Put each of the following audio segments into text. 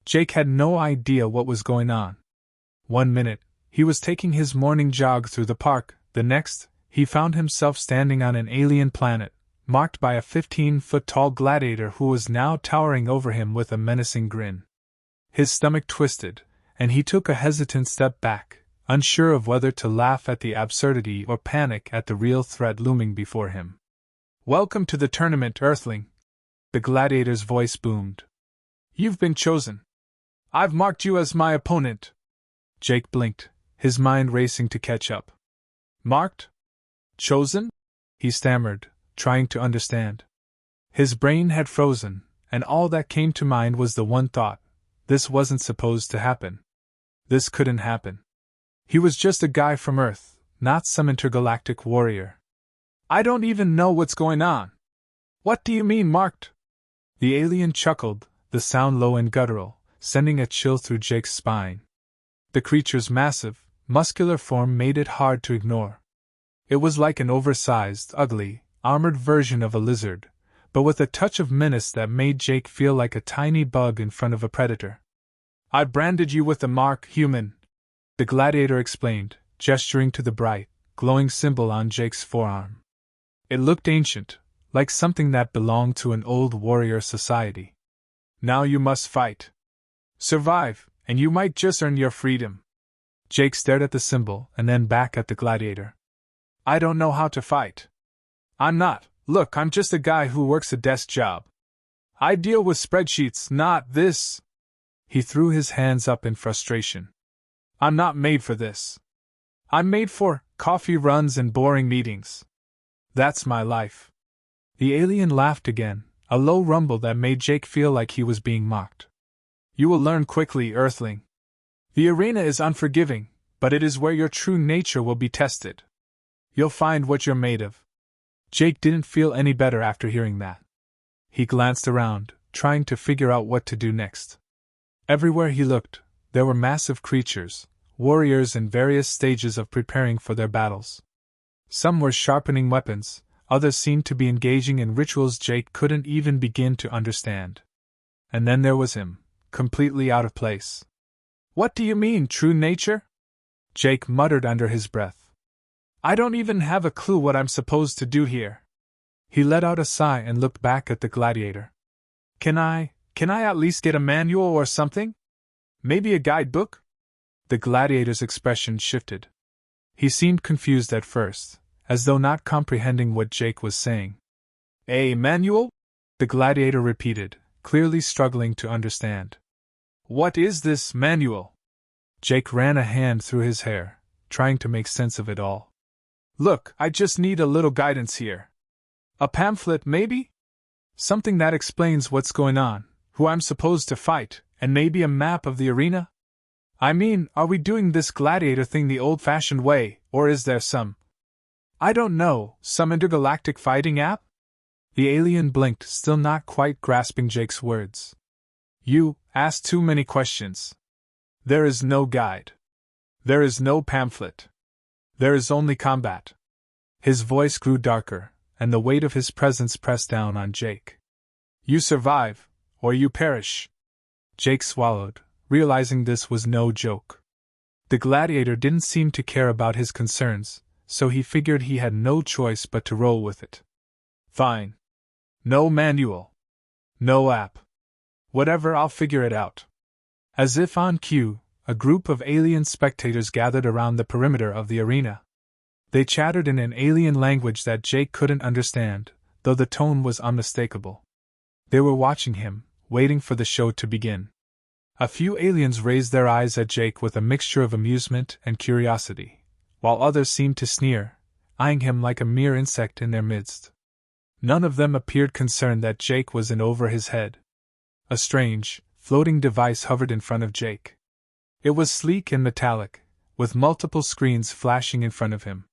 Jake had no idea what was going on. 1 minute, he was taking his morning jog through the park, the next, he found himself standing on an alien planet, marked by a 15-foot-tall gladiator who was now towering over him with a menacing grin. His stomach twisted, and he took a hesitant step back, unsure of whether to laugh at the absurdity or panic at the real threat looming before him. "Welcome to the tournament, Earthling," the gladiator's voice boomed. "You've been chosen. I've marked you as my opponent." Jake blinked, his mind racing to catch up. "Marked? Chosen?" he stammered, trying to understand. His brain had frozen, and all that came to mind was the one thought: this wasn't supposed to happen. This couldn't happen. He was just a guy from Earth, not some intergalactic warrior. "I don't even know what's going on." "What do you mean, marked?" The alien chuckled, the sound low and guttural, sending a chill through Jake's spine. The creature's massive, muscular form made it hard to ignore. It was like an oversized, ugly, armored version of a lizard, but with a touch of menace that made Jake feel like a tiny bug in front of a predator. "I branded you with the mark, human," the gladiator explained, gesturing to the bright, glowing symbol on Jake's forearm. It looked ancient, like something that belonged to an old warrior society. "Now you must fight. Survive, and you might just earn your freedom." Jake stared at the symbol and then back at the gladiator. "I don't know how to fight. Look, I'm just a guy who works a desk job. I deal with spreadsheets, not this." He threw his hands up in frustration. "I'm not made for this. I'm made for coffee runs and boring meetings. That's my life." The alien laughed again, a low rumble that made Jake feel like he was being mocked. "You will learn quickly, Earthling. The arena is unforgiving, but it is where your true nature will be tested. You'll find what you're made of." Jake didn't feel any better after hearing that. He glanced around, trying to figure out what to do next. Everywhere he looked, there were massive creatures, warriors in various stages of preparing for their battles. Some were sharpening weapons, others seemed to be engaging in rituals Jake couldn't even begin to understand. And then there was him, completely out of place. "What do you mean, true nature?" Jake muttered under his breath. "I don't even have a clue what I'm supposed to do here." He let out a sigh and looked back at the gladiator. Can I at least get a manual or something? Maybe a guidebook?" The gladiator's expression shifted. He seemed confused at first, as though not comprehending what Jake was saying. "A manual?" the gladiator repeated, clearly struggling to understand. "What is this manual?" Jake ran a hand through his hair, trying to make sense of it all. "Look, I just need a little guidance here. A pamphlet, maybe? Something that explains what's going on, who I'm supposed to fight, and maybe a map of the arena? I mean, are we doing this gladiator thing the old-fashioned way, or is there some intergalactic fighting app?" The alien blinked, still not quite grasping Jake's words. "You ask too many questions. There is no guide. There is no pamphlet. There is only combat." His voice grew darker, and the weight of his presence pressed down on Jake. "You survive, or you perish." Jake swallowed, realizing this was no joke. The gladiator didn't seem to care about his concerns, so he figured he had no choice but to roll with it. "Fine. No manual. No app. Whatever, I'll figure it out." As if on cue, a group of alien spectators gathered around the perimeter of the arena. They chattered in an alien language that Jake couldn't understand, though the tone was unmistakable. They were watching him, waiting for the show to begin. A few aliens raised their eyes at Jake with a mixture of amusement and curiosity, while others seemed to sneer, eyeing him like a mere insect in their midst. None of them appeared concerned that Jake was in over his head. A strange, floating device hovered in front of Jake. It was sleek and metallic, with multiple screens flashing in front of him.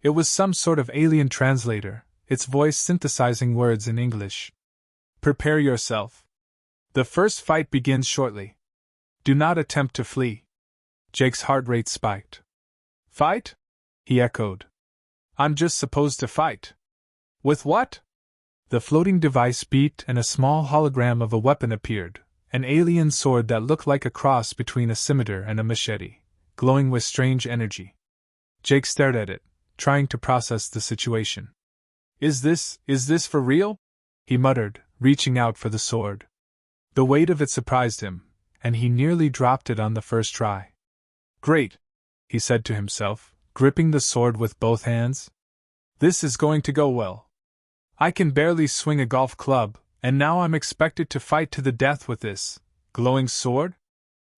It was some sort of alien translator, its voice synthesizing words in English. "Prepare yourself. The first fight begins shortly. Do not attempt to flee." Jake's heart rate spiked. "Fight?" he echoed. "I'm just supposed to fight. With what?" The floating device beeped and a small hologram of a weapon appeared, An alien sword that looked like a cross between a scimitar and a machete, glowing with strange energy. Jake stared at it, trying to process the situation. Is this for real? He muttered, reaching out for the sword. The weight of it surprised him, and he nearly dropped it on the first try. Great, he said to himself, gripping the sword with both hands. This is going to go well. I can barely swing a golf club, and now I'm expected to fight to the death with this glowing sword?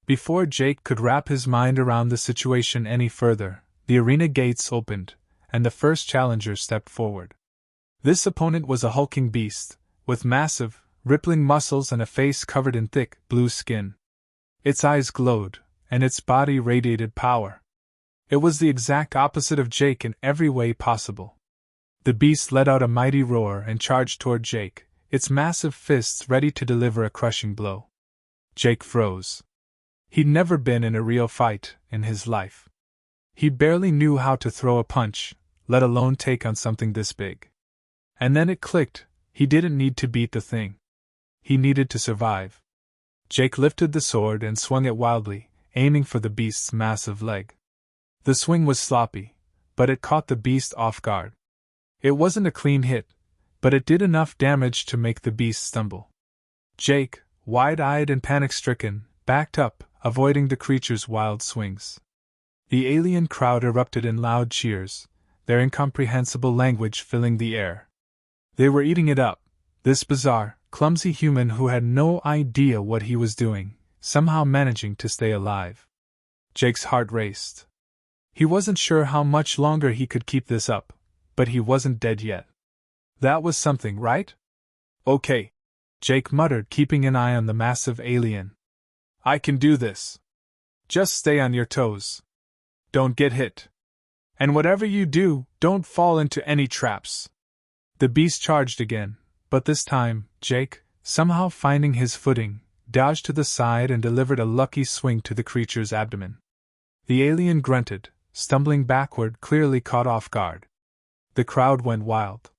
Before Jake could wrap his mind around the situation any further, the arena gates opened, and the first challenger stepped forward. This opponent was a hulking beast, with massive, rippling muscles and a face covered in thick, blue skin. Its eyes glowed, and its body radiated power. It was the exact opposite of Jake in every way possible. The beast let out a mighty roar and charged toward Jake, its massive fists ready to deliver a crushing blow. Jake froze. He'd never been in a real fight in his life. He barely knew how to throw a punch, let alone take on something this big. And then it clicked, he didn't need to beat the thing. He needed to survive. Jake lifted the sword and swung it wildly, aiming for the beast's massive leg. The swing was sloppy, but it caught the beast off guard. It wasn't a clean hit, but it did enough damage to make the beast stumble. Jake, wide-eyed and panic-stricken, backed up, avoiding the creature's wild swings. The alien crowd erupted in loud cheers, their incomprehensible language filling the air. They were eating it up, this bizarre, clumsy human who had no idea what he was doing, somehow managing to stay alive. Jake's heart raced. He wasn't sure how much longer he could keep this up, but he wasn't dead yet. That was something, right? Okay, Jake muttered, keeping an eye on the massive alien. I can do this. Just stay on your toes. Don't get hit. And whatever you do, don't fall into any traps. The beast charged again, but this time, Jake, somehow finding his footing, dodged to the side and delivered a lucky swing to the creature's abdomen. The alien grunted, stumbling backward, clearly caught off guard. The crowd went wild.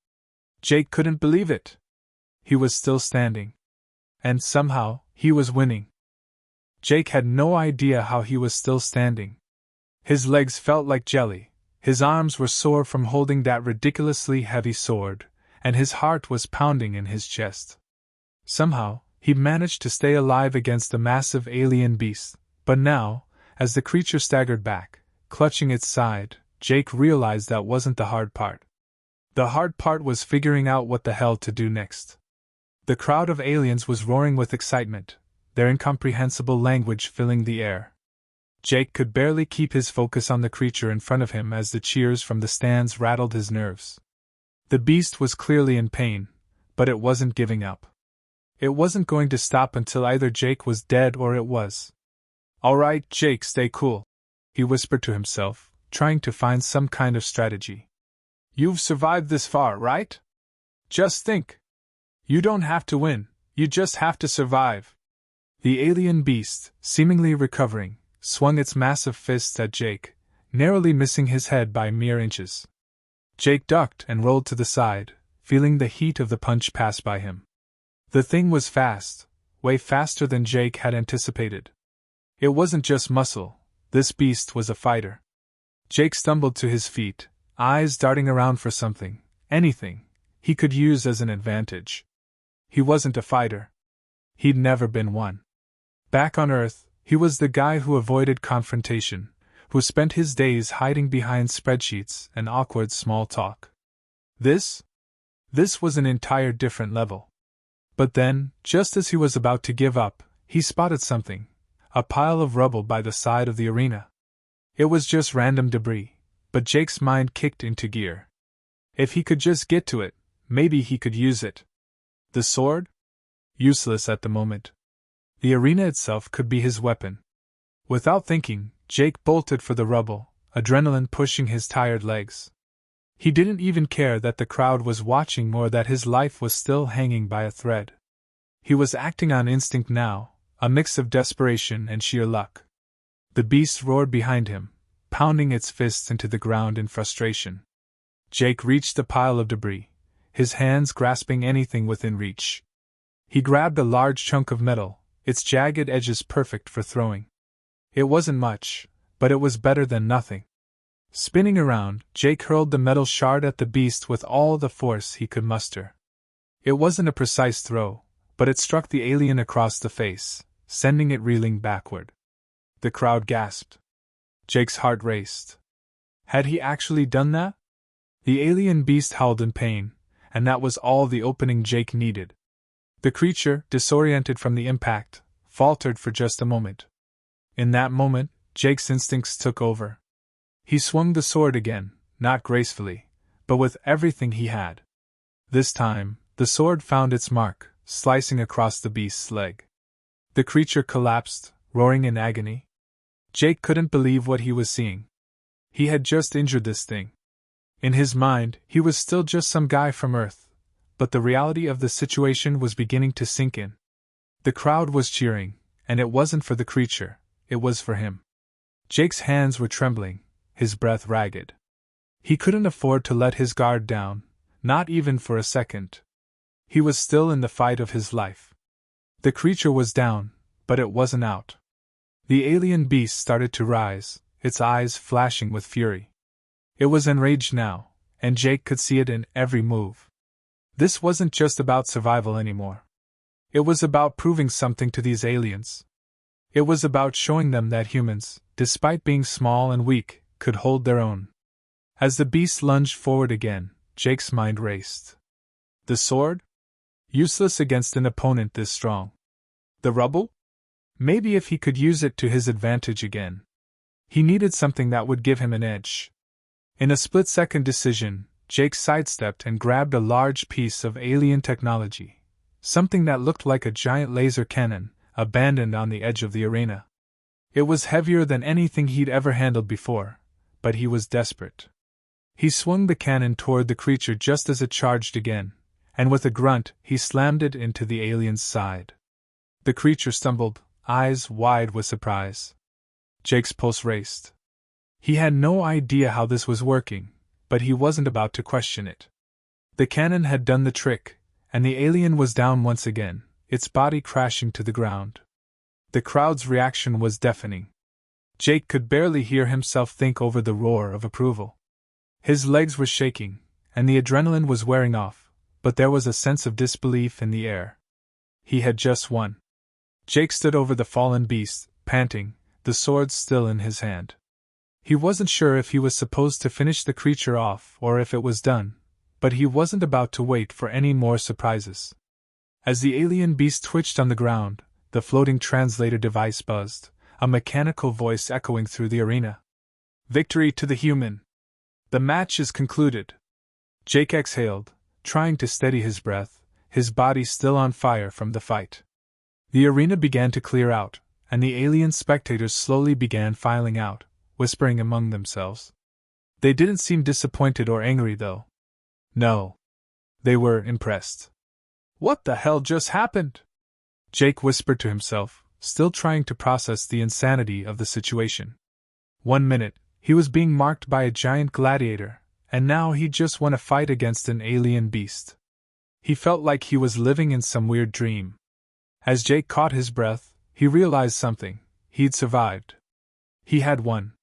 Jake couldn't believe it. He was still standing. And somehow, he was winning. Jake had no idea how he was still standing. His legs felt like jelly, his arms were sore from holding that ridiculously heavy sword, and his heart was pounding in his chest. Somehow, he managed to stay alive against the massive alien beast, but now, as the creature staggered back, clutching its side, Jake realized that wasn't the hard part. The hard part was figuring out what the hell to do next. The crowd of aliens was roaring with excitement, their incomprehensible language filling the air. Jake could barely keep his focus on the creature in front of him as the cheers from the stands rattled his nerves. The beast was clearly in pain, but it wasn't giving up. It wasn't going to stop until either Jake was dead or it was. All right, Jake, stay cool, he whispered to himself, trying to find some kind of strategy. You've survived this far, right? Just think. You don't have to win, you just have to survive. The alien beast, seemingly recovering, swung its massive fists at Jake, narrowly missing his head by mere inches. Jake ducked and rolled to the side, feeling the heat of the punch pass by him. The thing was fast, way faster than Jake had anticipated. It wasn't just muscle, this beast was a fighter. Jake stumbled to his feet, eyes darting around for something, anything, he could use as an advantage. He wasn't a fighter. He'd never been one. Back on Earth, he was the guy who avoided confrontation, who spent his days hiding behind spreadsheets and awkward small talk. This was an entire different level. But then, just as he was about to give up, he spotted something, a pile of rubble by the side of the arena. It was just random debris, but Jake's mind kicked into gear. If he could just get to it, maybe he could use it. The sword? Useless at the moment. The arena itself could be his weapon. Without thinking, Jake bolted for the rubble, adrenaline pushing his tired legs. He didn't even care that the crowd was watching or that his life was still hanging by a thread. He was acting on instinct now, a mix of desperation and sheer luck. The beast roared behind him, pounding its fists into the ground in frustration. Jake reached the pile of debris, his hands grasping anything within reach. He grabbed a large chunk of metal, its jagged edges perfect for throwing. It wasn't much, but it was better than nothing. Spinning around, Jake hurled the metal shard at the beast with all the force he could muster. It wasn't a precise throw, but it struck the alien across the face, sending it reeling backward. The crowd gasped. Jake's heart raced. Had he actually done that? The alien beast howled in pain, and that was all the opening Jake needed. The creature, disoriented from the impact, faltered for just a moment. In that moment, Jake's instincts took over. He swung the sword again, not gracefully, but with everything he had. This time, the sword found its mark, slicing across the beast's leg. The creature collapsed, roaring in agony. Jake couldn't believe what he was seeing. He had just injured this thing. In his mind, he was still just some guy from Earth, but the reality of the situation was beginning to sink in. The crowd was cheering, and it wasn't for the creature, it was for him. Jake's hands were trembling, his breath ragged. He couldn't afford to let his guard down, not even for a second. He was still in the fight of his life. The creature was down, but it wasn't out. The alien beast started to rise, its eyes flashing with fury. It was enraged now, and Jake could see it in every move. This wasn't just about survival anymore. It was about proving something to these aliens. It was about showing them that humans, despite being small and weak, could hold their own. As the beast lunged forward again, Jake's mind raced. The sword? Useless against an opponent this strong. The rubble? Maybe if he could use it to his advantage again. He needed something that would give him an edge. In a split-second decision, Jake sidestepped and grabbed a large piece of alien technology, something that looked like a giant laser cannon, abandoned on the edge of the arena. It was heavier than anything he'd ever handled before, but he was desperate. He swung the cannon toward the creature just as it charged again, and with a grunt, he slammed it into the alien's side. The creature stumbled, eyes wide with surprise. Jake's pulse raced. He had no idea how this was working, but he wasn't about to question it. The cannon had done the trick, and the alien was down once again, its body crashing to the ground. The crowd's reaction was deafening. Jake could barely hear himself think over the roar of approval. His legs were shaking, and the adrenaline was wearing off, but there was a sense of disbelief in the air. He had just won. Jake stood over the fallen beast, panting, the sword still in his hand. He wasn't sure if he was supposed to finish the creature off or if it was done, but he wasn't about to wait for any more surprises. As the alien beast twitched on the ground, the floating translator device buzzed, a mechanical voice echoing through the arena. Victory to the human! The match is concluded. Jake exhaled, trying to steady his breath, his body still on fire from the fight. The arena began to clear out, and the alien spectators slowly began filing out, whispering among themselves. They didn't seem disappointed or angry, though. No. They were impressed. What the hell just happened? Jake whispered to himself, still trying to process the insanity of the situation. 1 minute, he was being marked by a giant gladiator, and now he just won a fight against an alien beast. He felt like he was living in some weird dream. As Jake caught his breath, he realized something. He'd survived. He had won.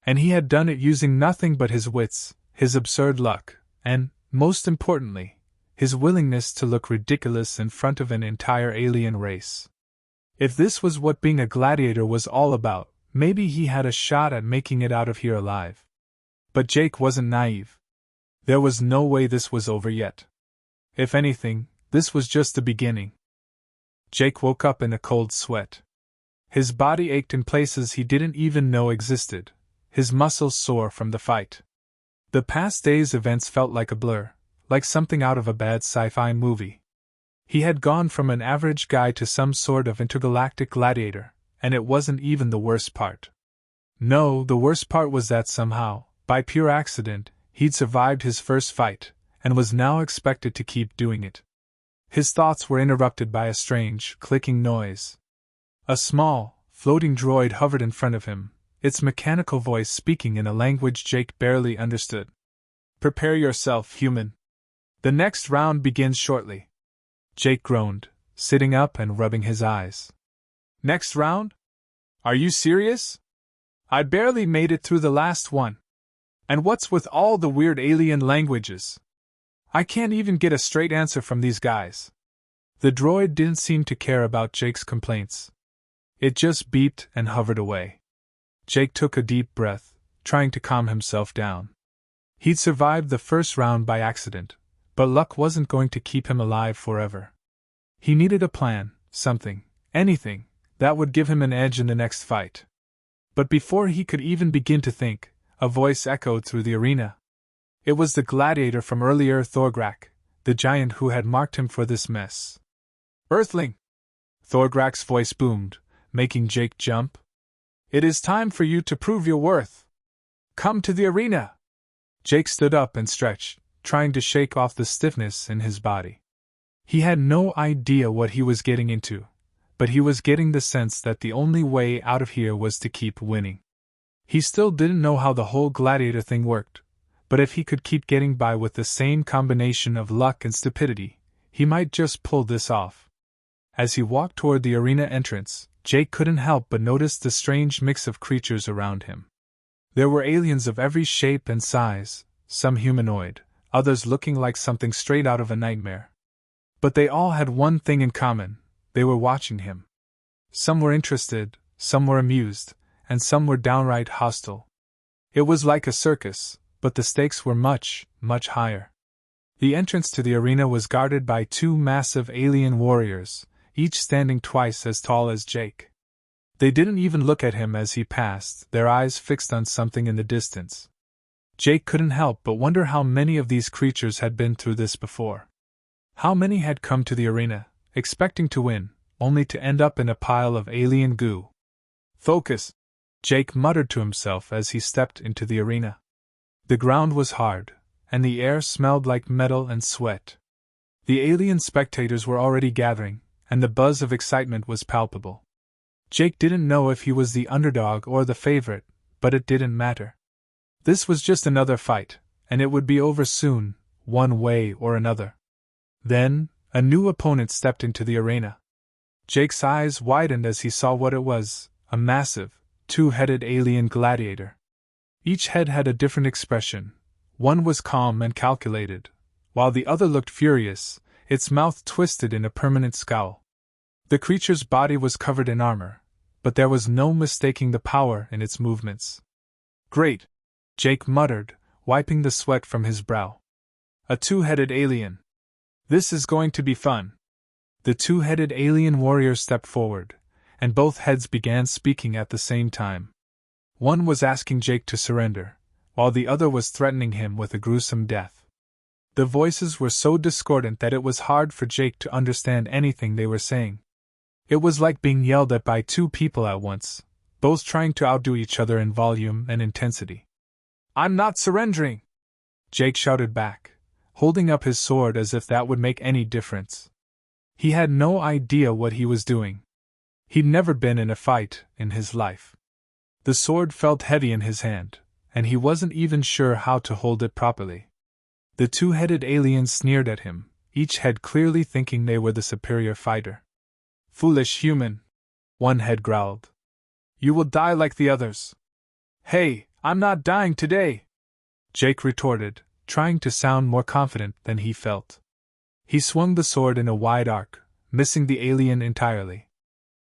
And he had done it using nothing but his wits, his absurd luck, and, most importantly, his willingness to look ridiculous in front of an entire alien race. If this was what being a gladiator was all about, maybe he had a shot at making it out of here alive. But Jake wasn't naive. There was no way this was over yet. If anything, this was just the beginning. Jake woke up in a cold sweat. His body ached in places he didn't even know existed, his muscles sore from the fight. The past day's events felt like a blur, like something out of a bad sci-fi movie. He had gone from an average guy to some sort of intergalactic gladiator, and it wasn't even the worst part. No, the worst part was that somehow, by pure accident, he'd survived his first fight, and was now expected to keep doing it. His thoughts were interrupted by a strange, clicking noise. A small, floating droid hovered in front of him, its mechanical voice speaking in a language Jake barely understood. Prepare yourself, human. The next round begins shortly. Jake groaned, sitting up and rubbing his eyes. Next round? Are you serious? I barely made it through the last one. And what's with all the weird alien languages? I can't even get a straight answer from these guys. The droid didn't seem to care about Jake's complaints. It just beeped and hovered away. Jake took a deep breath, trying to calm himself down. He'd survived the first round by accident, but luck wasn't going to keep him alive forever. He needed a plan, something, anything, that would give him an edge in the next fight. But before he could even begin to think, a voice echoed through the arena. It was the Gladiator from earlier, Thorgrak, the giant who had marked him for this mess. Earthling! Thorgrak's voice boomed, making Jake jump. It is time for you to prove your worth. Come to the arena! Jake stood up and stretched, trying to shake off the stiffness in his body. He had no idea what he was getting into, but he was getting the sense that the only way out of here was to keep winning. He still didn't know how the whole Gladiator thing worked, but if he could keep getting by with the same combination of luck and stupidity, he might just pull this off. As he walked toward the arena entrance, Jake couldn't help but notice the strange mix of creatures around him. There were aliens of every shape and size, some humanoid, others looking like something straight out of a nightmare. But they all had one thing in common: they were watching him. Some were interested, some were amused, and some were downright hostile. It was like a circus, but the stakes were much, much higher. The entrance to the arena was guarded by two massive alien warriors, each standing twice as tall as Jake. They didn't even look at him as he passed, their eyes fixed on something in the distance. Jake couldn't help but wonder how many of these creatures had been through this before. How many had come to the arena, expecting to win, only to end up in a pile of alien goo. Focus! Jake muttered to himself as he stepped into the arena. The ground was hard, and the air smelled like metal and sweat. The alien spectators were already gathering, and the buzz of excitement was palpable. Jake didn't know if he was the underdog or the favorite, but it didn't matter. This was just another fight, and it would be over soon, one way or another. Then, a new opponent stepped into the arena. Jake's eyes widened as he saw what it was: a massive, two-headed alien gladiator. Each head had a different expression. One was calm and calculated, while the other looked furious, its mouth twisted in a permanent scowl. The creature's body was covered in armor, but there was no mistaking the power in its movements. Great! Jake muttered, wiping the sweat from his brow. A two-headed alien. This is going to be fun. The two-headed alien warrior stepped forward, and both heads began speaking at the same time. One was asking Jake to surrender, while the other was threatening him with a gruesome death. The voices were so discordant that it was hard for Jake to understand anything they were saying. It was like being yelled at by two people at once, both trying to outdo each other in volume and intensity. I'm not surrendering! Jake shouted back, holding up his sword as if that would make any difference. He had no idea what he was doing. He'd never been in a fight in his life. The sword felt heavy in his hand, and he wasn't even sure how to hold it properly. The two-headed aliens sneered at him, each head clearly thinking they were the superior fighter. Foolish human, one head growled. You will die like the others. Hey, I'm not dying today, Jake retorted, trying to sound more confident than he felt. He swung the sword in a wide arc, missing the alien entirely.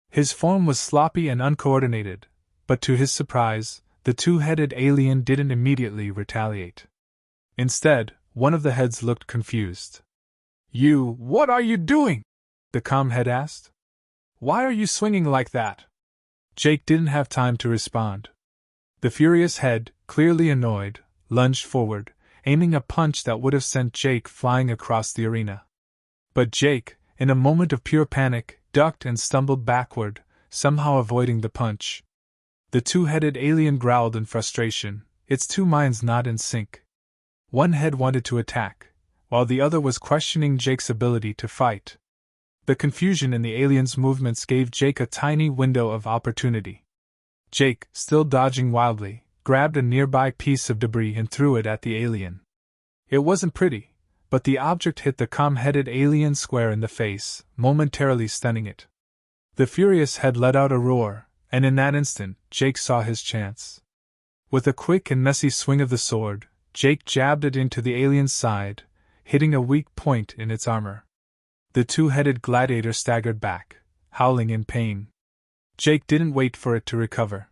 His form was sloppy and uncoordinated, but to his surprise, the two-headed alien didn't immediately retaliate. Instead, one of the heads looked confused. What are you doing? The calm head asked. Why are you swinging like that? Jake didn't have time to respond. The furious head, clearly annoyed, lunged forward, aiming a punch that would have sent Jake flying across the arena. But Jake, in a moment of pure panic, ducked and stumbled backward, somehow avoiding the punch. The two-headed alien growled in frustration, its two minds not in sync. One head wanted to attack, while the other was questioning Jake's ability to fight. The confusion in the alien's movements gave Jake a tiny window of opportunity. Jake, still dodging wildly, grabbed a nearby piece of debris and threw it at the alien. It wasn't pretty, but the object hit the calm-headed alien square in the face, momentarily stunning it. The furious head let out a roar, and in that instant, Jake saw his chance. With a quick and messy swing of the sword, Jake jabbed it into the alien's side, hitting a weak point in its armor. The two-headed gladiator staggered back, howling in pain. Jake didn't wait for it to recover.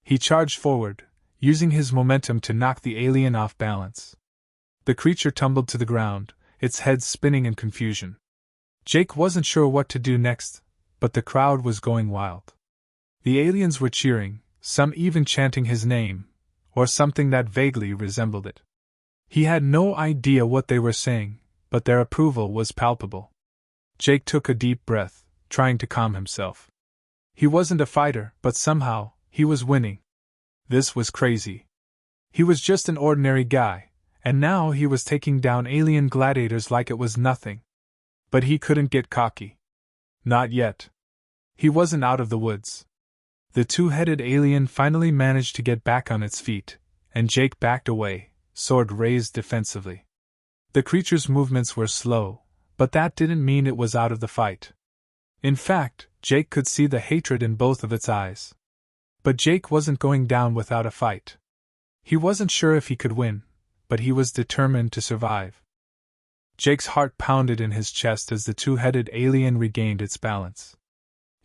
He charged forward, using his momentum to knock the alien off balance. The creature tumbled to the ground, its head spinning in confusion. Jake wasn't sure what to do next, but the crowd was going wild. The aliens were cheering, some even chanting his name, or something that vaguely resembled it. He had no idea what they were saying, but their approval was palpable. Jake took a deep breath, trying to calm himself. He wasn't a fighter, but somehow, he was winning. This was crazy. He was just an ordinary guy, and now he was taking down alien gladiators like it was nothing. But he couldn't get cocky. Not yet. He wasn't out of the woods. The two-headed alien finally managed to get back on its feet, and Jake backed away, sword raised defensively. The creature's movements were slow, but that didn't mean it was out of the fight. In fact, Jake could see the hatred in both of its eyes. But Jake wasn't going down without a fight. He wasn't sure if he could win, but he was determined to survive. Jake's heart pounded in his chest as the two-headed alien regained its balance.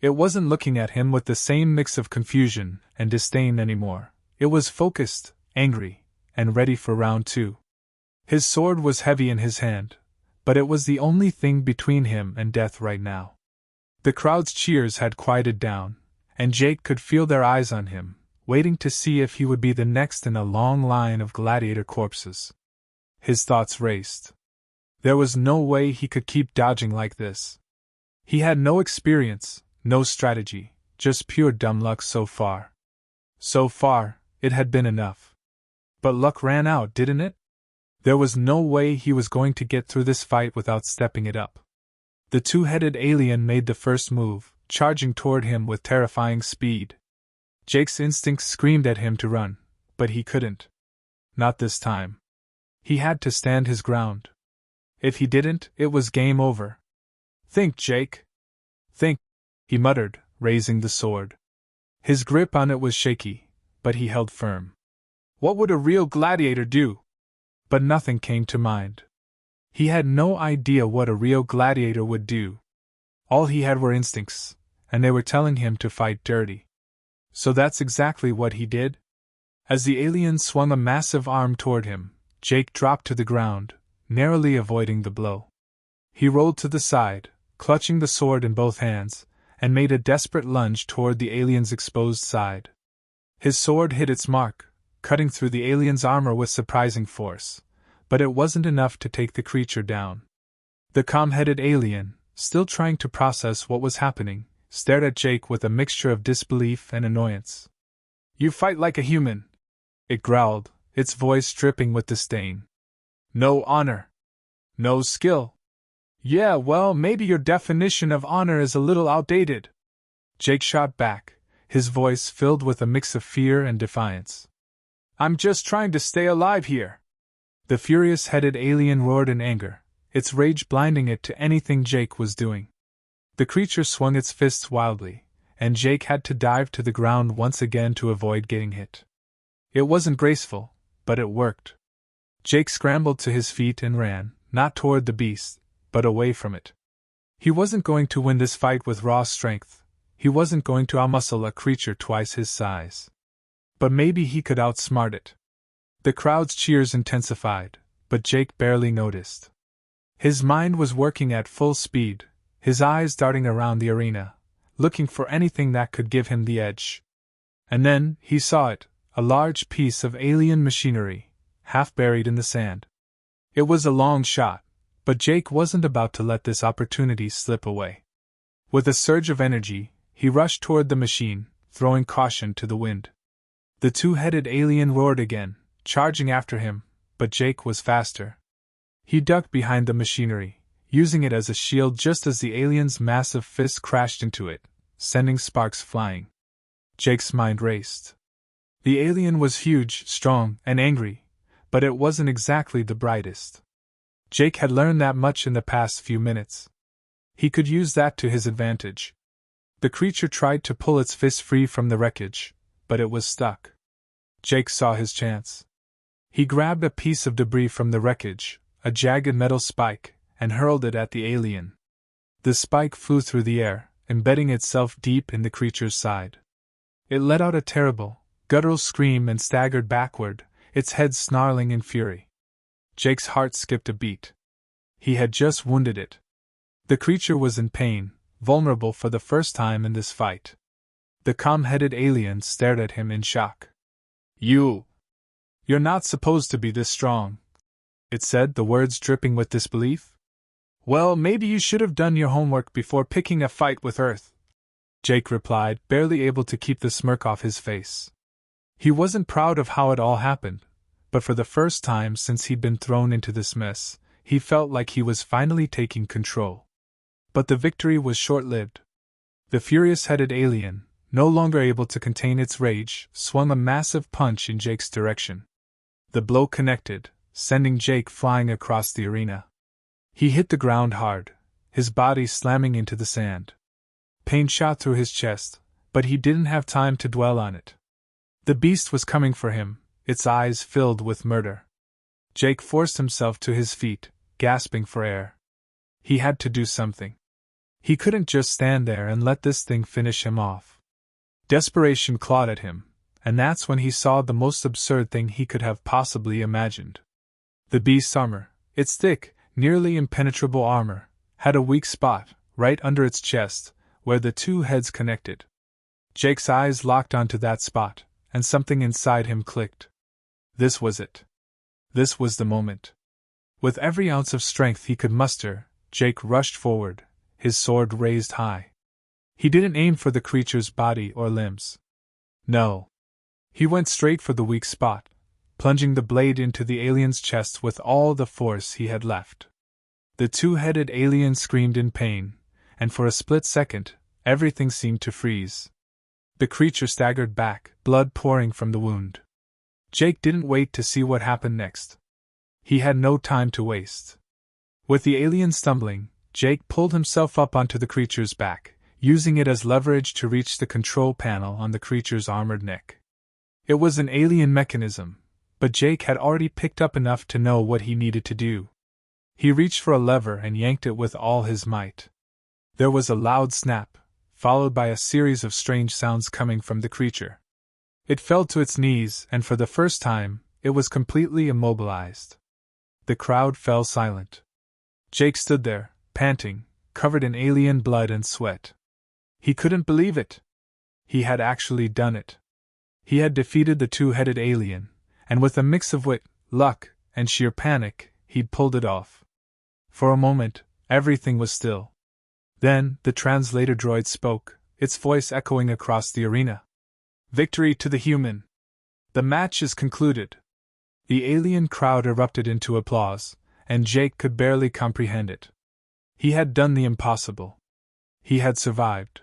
It wasn't looking at him with the same mix of confusion and disdain anymore. It was focused, angry, and ready for round two. His sword was heavy in his hand, but it was the only thing between him and death right now. The crowd's cheers had quieted down, and Jake could feel their eyes on him, waiting to see if he would be the next in a long line of gladiator corpses. His thoughts raced. There was no way he could keep dodging like this. He had no experience, no strategy, just pure dumb luck so far. So far, it had been enough. But luck ran out, didn't it? There was no way he was going to get through this fight without stepping it up. The two-headed alien made the first move, charging toward him with terrifying speed. Jake's instincts screamed at him to run, but he couldn't. Not this time. He had to stand his ground. If he didn't, it was game over. Think, Jake. Think, he muttered, raising the sword. His grip on it was shaky, but he held firm. What would a real gladiator do? But nothing came to mind. He had no idea what a real gladiator would do. All he had were instincts, and they were telling him to fight dirty. So that's exactly what he did. As the alien swung a massive arm toward him, Jake dropped to the ground, narrowly avoiding the blow. He rolled to the side, clutching the sword in both hands, and made a desperate lunge toward the alien's exposed side. His sword hit its mark, cutting through the alien's armor with surprising force, but it wasn't enough to take the creature down. The calm-headed alien, still trying to process what was happening, stared at Jake with a mixture of disbelief and annoyance. "You fight like a human," it growled, its voice dripping with disdain. "No honor. No skill. Yeah, well, maybe your definition of honor is a little outdated." Jake shot back, his voice filled with a mix of fear and defiance. "I'm just trying to stay alive here." The furious-headed alien roared in anger, its rage blinding it to anything Jake was doing. The creature swung its fists wildly, and Jake had to dive to the ground once again to avoid getting hit. It wasn't graceful, but it worked. Jake scrambled to his feet and ran, not toward the beast, but away from it. He wasn't going to win this fight with raw strength. He wasn't going to outmuscle a creature twice his size. But maybe he could outsmart it. The crowd's cheers intensified, but Jake barely noticed. His mind was working at full speed, his eyes darting around the arena, looking for anything that could give him the edge. And then, he saw it, a large piece of alien machinery, half buried in the sand. It was a long shot, but Jake wasn't about to let this opportunity slip away. With a surge of energy, he rushed toward the machine, throwing caution to the wind. The two-headed alien roared again, charging after him, but Jake was faster. He ducked behind the machinery, using it as a shield just as the alien's massive fist crashed into it, sending sparks flying. Jake's mind raced. The alien was huge, strong, and angry, but it wasn't exactly the brightest. Jake had learned that much in the past few minutes. He could use that to his advantage. The creature tried to pull its fist free from the wreckage, but it was stuck. Jake saw his chance. He grabbed a piece of debris from the wreckage, a jagged metal spike, and hurled it at the alien. The spike flew through the air, embedding itself deep in the creature's side. It let out a terrible, guttural scream and staggered backward, its head snarling in fury. Jake's heart skipped a beat. He had just wounded it. The creature was in pain, vulnerable for the first time in this fight. The calm-headed alien stared at him in shock. You're not supposed to be this strong," it said, the words dripping with disbelief. "Well, maybe you should have done your homework before picking a fight with Earth," Jake replied, barely able to keep the smirk off his face. He wasn't proud of how it all happened, but for the first time since he'd been thrown into this mess, he felt like he was finally taking control. But the victory was short-lived. The furious-headed alien, no longer able to contain its rage, swung a massive punch in Jake's direction. The blow connected, sending Jake flying across the arena. He hit the ground hard, his body slamming into the sand. Pain shot through his chest, but he didn't have time to dwell on it. The beast was coming for him, its eyes filled with murder. Jake forced himself to his feet, gasping for air. He had to do something. He couldn't just stand there and let this thing finish him off. Desperation clawed at him, and that's when he saw the most absurd thing he could have possibly imagined. The beast's armor, its thick, nearly impenetrable armor, had a weak spot, right under its chest, where the two heads connected. Jake's eyes locked onto that spot, and something inside him clicked. This was it. This was the moment. With every ounce of strength he could muster, Jake rushed forward, his sword raised high. He didn't aim for the creature's body or limbs. No. He went straight for the weak spot, plunging the blade into the alien's chest with all the force he had left. The two-headed alien screamed in pain, and for a split second, everything seemed to freeze. The creature staggered back, blood pouring from the wound. Jake didn't wait to see what happened next. He had no time to waste. With the alien stumbling, Jake pulled himself up onto the creature's back, using it as leverage to reach the control panel on the creature's armored neck. It was an alien mechanism, but Jake had already picked up enough to know what he needed to do. He reached for a lever and yanked it with all his might. There was a loud snap, followed by a series of strange sounds coming from the creature. It fell to its knees, and for the first time, it was completely immobilized. The crowd fell silent. Jake stood there, panting, covered in alien blood and sweat. He couldn't believe it. He had actually done it. He had defeated the two-headed alien, and with a mix of wit, luck, and sheer panic, he'd pulled it off. For a moment, everything was still. Then, the translator droid spoke, its voice echoing across the arena. "Victory to the human! The match is concluded." The alien crowd erupted into applause, and Jake could barely comprehend it. He had done the impossible. He had survived.